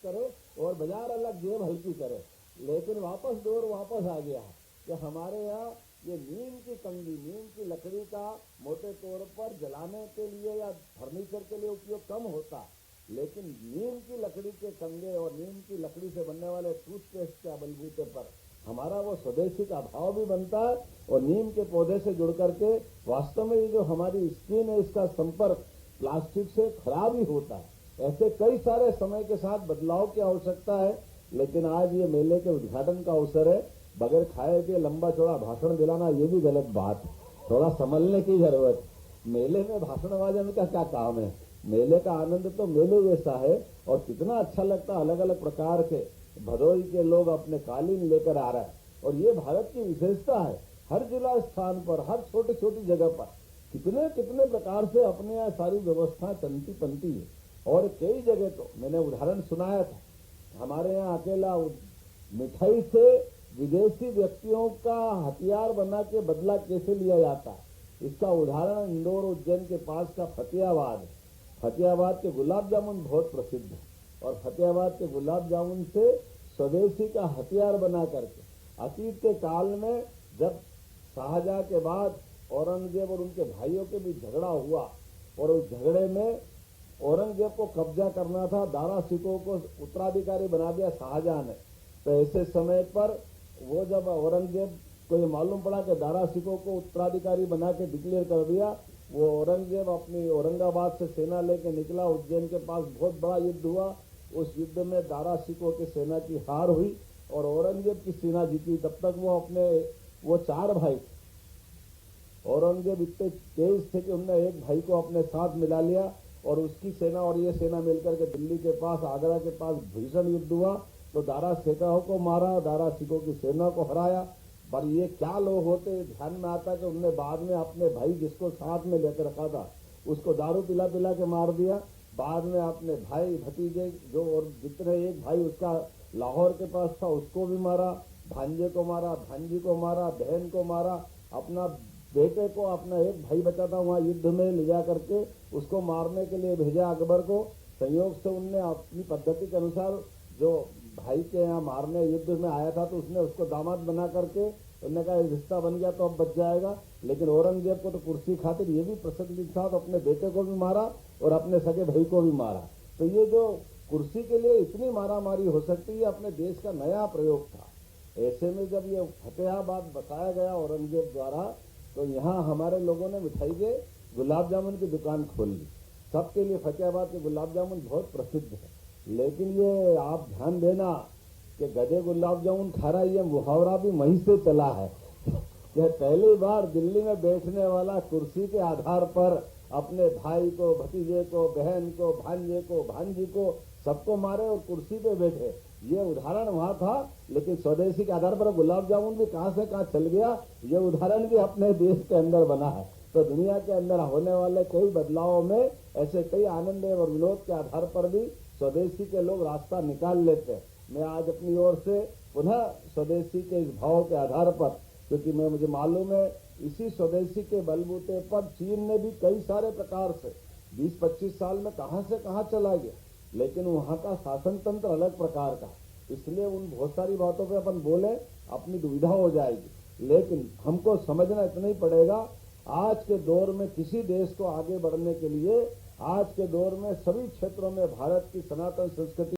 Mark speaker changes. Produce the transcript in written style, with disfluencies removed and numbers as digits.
Speaker 1: करे और बाजार अलग जेब हल्की करे। लेकिन दौर वापस आ गया कि हमारे यहाँ ये नीम की कंगी, नीम की लकड़ी का मोटे तौर पर जलाने के लिए या फर्नीचर के लिए उपयोग कम होता, लेकिन नीम की लकड़ी के कंगे और नीम की लकड़ी से बनने वाले टूथपेस्ट के बलबूते पर हमारा वो स्वदेशी का भाव भी बनता है। और नीम के पौधे से जुड़ करके वास्तव में ये जो हमारी स्किन है, इसका संपर्क प्लास्टिक से खराब ही होता है। ऐसे कई सारे समय के साथ बदलाव की आवश्यकता है। लेकिन आज ये मेले के उद्घाटन का अवसर है, बगैर खाए के लंबा चौड़ा भाषण दिलाना ये भी गलत बात है, थोड़ा संभलने की जरूरत। मेले में भाषणबाजी का क्या काम है? मेले का आनंद तो मेले जैसा है। और कितना अच्छा लगता है, अलग अलग प्रकार के भदोई के लोग अपने कालीन लेकर आ रहे हैं। और ये भारत की विशेषता है, हर जिला स्थान पर, हर छोटी छोटी जगह पर कितने कितने प्रकार से अपने यहाँ सारी व्यवस्था चलती बनती है। और कई जगह तो मैंने उदाहरण सुनाया था, हमारे यहाँ अकेला मिठाई से विदेशी व्यक्तियों का हथियार बना के बदला कैसे लिया जाता है, इसका उदाहरण इंदौर उज्जैन के पास का फतेहाबाद है। फतेहाबाद के गुलाब जामुन बहुत प्रसिद्ध है और फतेहाबाद के गुलाब जामुन से स्वदेशी का हथियार बना करके अतीत के काल में जब शाहजहां के बाद औरंगजेब और उनके भाइयों के बीच झगड़ा हुआ और उस झगड़े में औरंगजेब को कब्जा करना था, दारा सिकोह को उत्तराधिकारी बना दिया शाहजहां ने। तो ऐसे समय पर वो जब औरंगजेब को ये मालूम पड़ा कि दारा सिकोह को उत्तराधिकारी बना के डिक्लेयर कर दिया, वो औरंगजेब अपनी औरंगाबाद से सेना लेके निकला। उज्जैन के पास बहुत बड़ा युद्ध हुआ। उस युद्ध में दारा सिकोह की सेना की हार हुई और औरंगजेब की सेना जीती। तब तक वो 4 भाई थे। औरंगजेब इतने तेज थे कि उन्होंने एक भाई को अपने साथ मिला लिया और उसकी सेना और ये सेना मिलकर के दिल्ली के पास, आगरा के पास भीषण युद्ध हुआ। तो दारा सिकोह को मारा, दारा सिकोह की सेना को हराया। पर ये क्या लोग होते, ध्यान में आता कि उनने बाद में अपने भाई जिसको साथ में लेकर रखा था उसको दारू पिला पिला के मार दिया। बाद में अपने भाई भतीजे जो और जितने एक भाई उसका लाहौर के पास था उसको भी मारा, भांजे को मारा, भांजी को मारा, बहन को मारा, अपना बेटे को, अपना एक भाई बचा था वहां युद्ध में ले जा करके उसको मारने के लिए भेजा अकबर को। संयोग से उनने अपनी पद्धति के अनुसार जो भाई के यहाँ मारने युद्ध में आया था तो उसने उसको दामाद बना करके उन्होंने कहा रिश्ता बन गया तो अब बच जाएगा। लेकिन औरंगजेब को तो कुर्सी खातिर ये भी प्रसिद्ध था, तो अपने बेटे को भी मारा और अपने सगे भाई को भी मारा। तो ये जो कुर्सी के लिए इतनी मारामारी हो सकती है, अपने देश का नया प्रयोग था। ऐसे में जब ये फतेहाबाद बताया गया औरंगजेब द्वारा, तो यहाँ हमारे लोगों ने मिठाई के गुलाब जामुन की दुकान खोल ली। सबके लिए फतेहाबाद के गुलाब जामुन बहुत प्रसिद्ध है। लेकिन ये आप ध्यान देना कि गधे गुलाब जामुन खा रहा है, ये मुहावरा भी वहीं से चला है कि पहली बार दिल्ली में बैठने वाला कुर्सी के आधार पर अपने भाई को, भतीजे को, बहन को, भांजे को, भांजी को सबको मारे और कुर्सी पे बैठे। ये उदाहरण वहां था, लेकिन स्वदेशी के आधार पर गुलाब जामुन भी कहां से कहां चल गया, ये उदाहरण भी अपने देश के अंदर बना है। तो दुनिया के अंदर होने वाले कोई बदलावों में ऐसे कई आनंद और विनोद के आधार पर भी स्वदेशी के लोग रास्ता निकाल लेते हैं। मैं आज अपनी ओर से पुनः स्वदेशी के इस भाव के आधार पर, क्योंकि मुझे मालूम है इसी स्वदेशी के बलबूते पर चीन ने भी कई सारे प्रकार से 20-25 साल में कहां से कहां चला गया, लेकिन वहां का शासन तंत्र अलग प्रकार का, इसलिए उन बहुत सारी बातों पे अपन बोले अपनी दुविधा हो जाएगी। लेकिन हमको समझना इतना ही पड़ेगा, आज के दौर में किसी देश को आगे बढ़ने के लिए, आज के दौर में सभी क्षेत्रों में भारत की सनातन संस्कृति